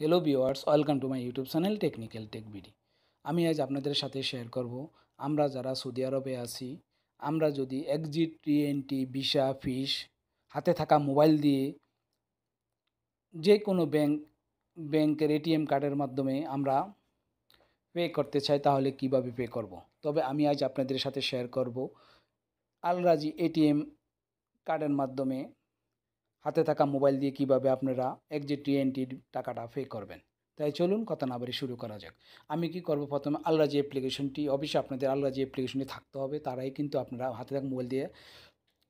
Hello viewers, welcome to my YouTube channel technical tech BD. আমি আজ আপনাদের সাথে শেয়ার করব আমরা যারা সৌদি আরবে আছি, আমরা যদি এক্সিট, টিএনটি, ভিসা, ফিস হাতে থাকা মোবাইল দিয়ে যে কোনো ব্যাংকের এটিএম কার্ডের মাধ্যমে আমরা পে করতে চাই, তাহলে কিভাবে পে করব। তবে আমি আজ আপনাদের সাথে শেয়ার করব আল রাজি এটিএম কার্ডের মাধ্যমে হাতে থাকা মোবাইল দিয়ে কিভাবে আপনারা এক্সিট টিএনটির টাকাটা পে করবেন। তাই চলুন কথা না বাড়িয়ে শুরু করা যাক। আমি কি করব, প্রথমে আলরাজি অ্যাপ্লিকেশনটি, অবশ্যই আপনাদের আলরাজি অ্যাপ্লিকেশনটি থাকতে হবে, তারাই কিন্তু আপনারা হাতে থাকা মোবাইল দিয়ে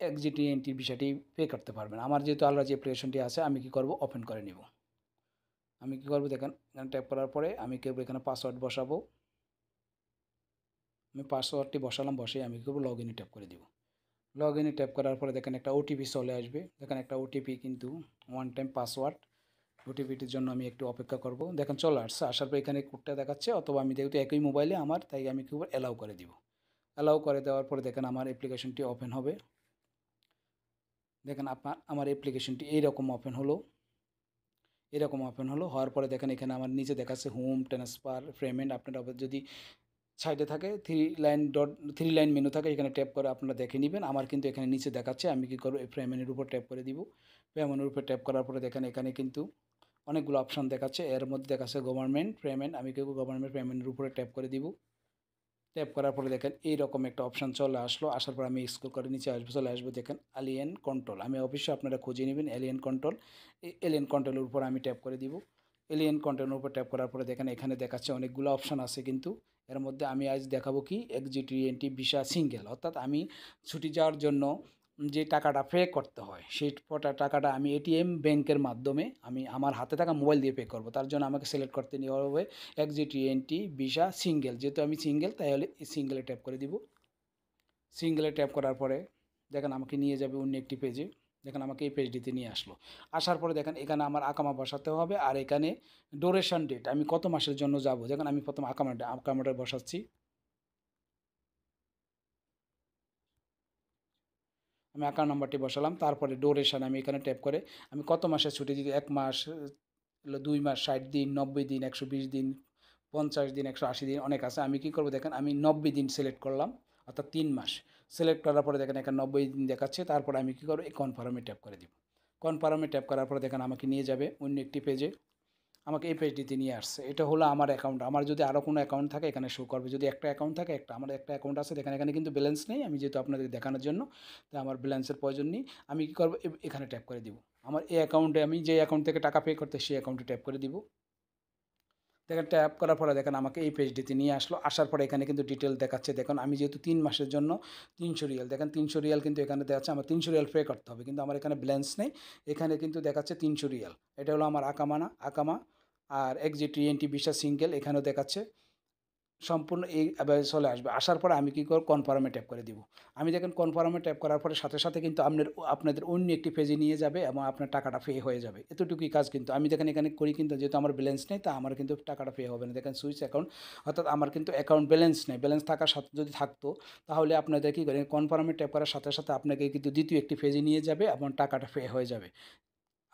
এক্সিট টিএনটির বিষয়টি পে করতে পারবেন। আমার যেহেতু আলরাজি অ্যাপ্লিকেশনটি আছে, আমি কি করব, ওপেন করে নিব। আমি কি করব, দেখেন এখানে ট্যাপ করার পরে আমি কেবল এখানে পাসওয়ার্ড বসাবো। আমি পাসওয়ার্ডটি বসালাম, বসে আমি কি করব, লগ ইনে ট্যাপ করে দিব। লগ ইনে ট্যাপ করার পরে দেখেন একটা ওটিপি চলে আসবে। দেখেন একটা ওটিপি, কিন্তু ওয়ান টাইম পাসওয়ার্ড। ওটিপিটির জন্য আমি একটু অপেক্ষা করব। দেখেন চলে আসছে, আসার পর এখানে কোডটা দেখাচ্ছে, অথবা আমি যেহেতু একই মোবাইলে আমার, তাই আমি কি করব, অ্যালাউ করে দিব। অ্যালাউ করে দেওয়ার পরে দেখেন আমার অ্যাপ্লিকেশনটি ওপেন হবে। দেখেন আমার অ্যাপ্লিকেশনটি এইরকম ওপেন হলো। এরকম ওপেন হলো, হওয়ার পরে দেখেন এখানে আমার নিচে দেখাচ্ছে হোম, ট্রান্সফার, পেমেন্ট। আপনারা যদি সাইডে থাকে থ্রি লাইন মেনু থাকে, এখানে ট্যাপ করে আপনারা দেখে নেবেন। আমার কিন্তু এখানে নিচে দেখাচ্ছে, আমি কি করব, এই পেমেন্টের উপর ট্যাপ করে দিব। পেমেন্টের উপর ট্যাপ করার পরে দেখেন এখানে কিন্তু অনেকগুলো অপশান দেখাচ্ছে। এর মধ্যে দেখাচ্ছে গভর্নমেন্ট পেমেন্ট, আমি কেউ গভর্নমেন্ট পেমেন্টের উপরে ট্যাপ করে দিব। ট্যাপ করার পরে দেখেন এইরকম একটা অপশান চলে আসলো। আসার পর আমি স্ক্রল করে নিচে চলে আসবো। দেখেন এলিয়েন কন্ট্রোল, আমি অবশ্যই আপনারা খুঁজে নেবেন এলিয়েন কন্ট্রোল। এই এলিয়েন কন্ট্রোলের উপর আমি ট্যাপ করে দিব। এলিয়েন কন্ট্রোলের উপর ট্যাপ করার পরে দেখেন এখানে দেখাচ্ছে অনেকগুলো অপশান আছে, কিন্তু এর মধ্যে আমি আজ দেখাবো কি এক্সিট রিএনটি ভিসা সিঙ্গেল, অর্থাৎ আমি ছুটি যাওয়ার জন্য যে টাকাটা পে করতে হয়, সেই টাকাটা আমি এটিএম ব্যাংকের মাধ্যমে আমি আমার হাতে থাকা মোবাইল দিয়ে পে করব। তার জন্য আমাকে সিলেক্ট করতে নিতে হবে এক্সিট টিএনটি ভিসা সিঙ্গেল। যেহেতু আমি সিঙ্গেল, তাই হলে সিঙ্গেলে ট্যাপ করে দিব। সিঙ্গেলে ট্যাপ করার পরে দেখেন আমাকে নিয়ে যাবে অন্য একটি পেজে। দেখেন আমাকে এই পেজটিতে নিয়ে আসলো। আসার পরে দেখেন এখানে আমার আকামা বসাতে হবে, আর এখানে ডোরেশন ডেট, আমি কত মাসের জন্য যাব। দেখেন আমি প্রথম আকামাটা বসাচ্ছি। আমি অ্যাকাউন্ট নাম্বারটি বসালাম, তারপরে ডোরেশন আমি এখানে ট্যাপ করে আমি কত মাসের ছুটি দিই, 1 মাস, 2 মাস, 60 দিন, 90 দিন, 120 দিন, 50 দিন, 180 দিন, অনেক আছে। আমি কি করব, দেখেন আমি 90 দিন সিলেক্ট করলাম, অর্থাৎ 3 মাস। সিলেক্ট করার পরে দেখেন এখানে 90 দিন দেখাচ্ছে। তারপরে আমি কি করব, এই কনফার্মে ট্যাপ করে দিব। কনফার্মে ট্যাপ করার পরে দেখেন আমাকে নিয়ে যাবে অন্য একটি পেজে। আমাকে এই পেজটিতে নিয়ে আসছে। এটা হলো আমার অ্যাকাউন্ট। আমার যদি আরও কোনো অ্যাকাউন্ট থাকে এখানে শো করবে। যদি একটা অ্যাকাউন্ট থাকে, আমার একটা অ্যাকাউন্ট আছে, দেখেন এখানে কিন্তু ব্যালেন্স নেই। আমি যেহেতু আপনাদের দেখানোর জন্য, তাই আমার ব্যালেন্সের প্রয়োজন নেই। আমি কী করবো, এখানে ট্যাপ করে দিব। আমার এই অ্যাকাউন্টে, আমি যে অ্যাকাউন্ট থেকে টাকা পে করতে, সেই অ্যাকাউন্টে ট্যাপ করে দিব। দেখেন ট্যাপ করার পরে দেখেন আমাকে এই পেজটিতে নিয়ে আসলো। আসার পরে এখানে কিন্তু ডিটেল দেখাচ্ছে। দেখুন আমি যেহেতু 3 মাসের জন্য 300 রিয়াল, দেখেন 300 রিয়াল কিন্তু এখানে দেখাচ্ছে। আমার 300 রিয়াল পে করতে হবে, কিন্তু আমার এখানে ব্যালেন্স নেই। এখানে কিন্তু দেখাচ্ছে 300 রিয়াল। এটা হলো আমার আকামা। আর এক্সিট টিএনটি ভিসা সিঙ্গেল এখানেও দেখাচ্ছে। সম্পূর্ণ এইভাবে চলে আসবে। আসার পরে আমি কী করব, কনফার্মে ট্যাপ করে দিব। আমি দেখেন কনফার্মে ট্যাপ করার পরে সাথে সাথে কিন্তু আপনাদের অন্য একটি পেজে নিয়ে যাবে এবং আপনার টাকাটা পে হয়ে যাবে। এতটুকুই কাজ। কিন্তু আমি দেখেন এখানে করি, কিন্তু যেহেতু আমার ব্যালেন্স নেই, তা আমার কিন্তু টাকাটা পে হবে না। দেখেন সুইচ অ্যাকাউন্ট, অর্থাৎ আমার কিন্তু অ্যাকাউন্ট ব্যালেন্স নেই। ব্যালেন্স থাকার সাথে যদি থাকতো, তাহলে আপনাদের কী করেন, কনফার্মে ট্যাপ করার সাথে সাথে আপনাকে কিন্তু দ্বিতীয় একটি পেজে নিয়ে যাবে এবং টাকাটা পে হয়ে যাবে।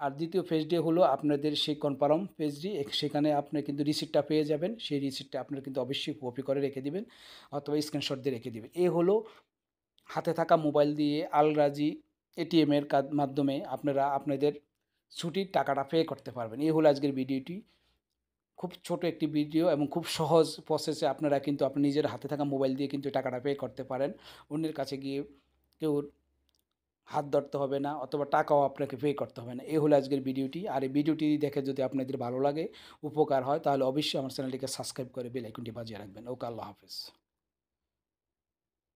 আর দ্বিতীয় পেজটি হলো আপনাদের সেই কনফার্ম পেজটি। সেখানে আপনি কিন্তু রিসিপ্টটা পেয়ে যাবেন। সেই রিসিপ্টটা আপনার কিন্তু অবশ্যই কপি করে রেখে দিবেন, অথবা স্ক্রিনশট দিয়ে রেখে দিবেন। এই হলো হাতে থাকা মোবাইল দিয়ে আল রাজি এটিএমের মাধ্যমে আপনারা আপনাদের ছুটির টাকাটা পে করতে পারবেন। এই হলো আজকের ভিডিওটি। খুব ছোট একটি ভিডিও এবং খুব সহজ প্রসেসে আপনারা কিন্তু আপনি নিজের হাতে থাকা মোবাইল দিয়ে কিন্তু টাকাটা পে করতে পারেন। অন্যের কাছে গিয়ে কেউ হাত ধরতে হবে না, অথবা টাকাও আপনাকে পে করতে হবে না। এই হলো আজকের ভিডিওটি। আর এই ভিডিওটি দেখে যদি আপনাদের ভালো লাগে, উপকার হয়, তাহলে অবশ্যই আমার চ্যানেলটিকে সাবস্ক্রাইব করে বেল আইকনটি বাজিয়ে রাখবেন। ওকে, আল্লাহ হাফেজ।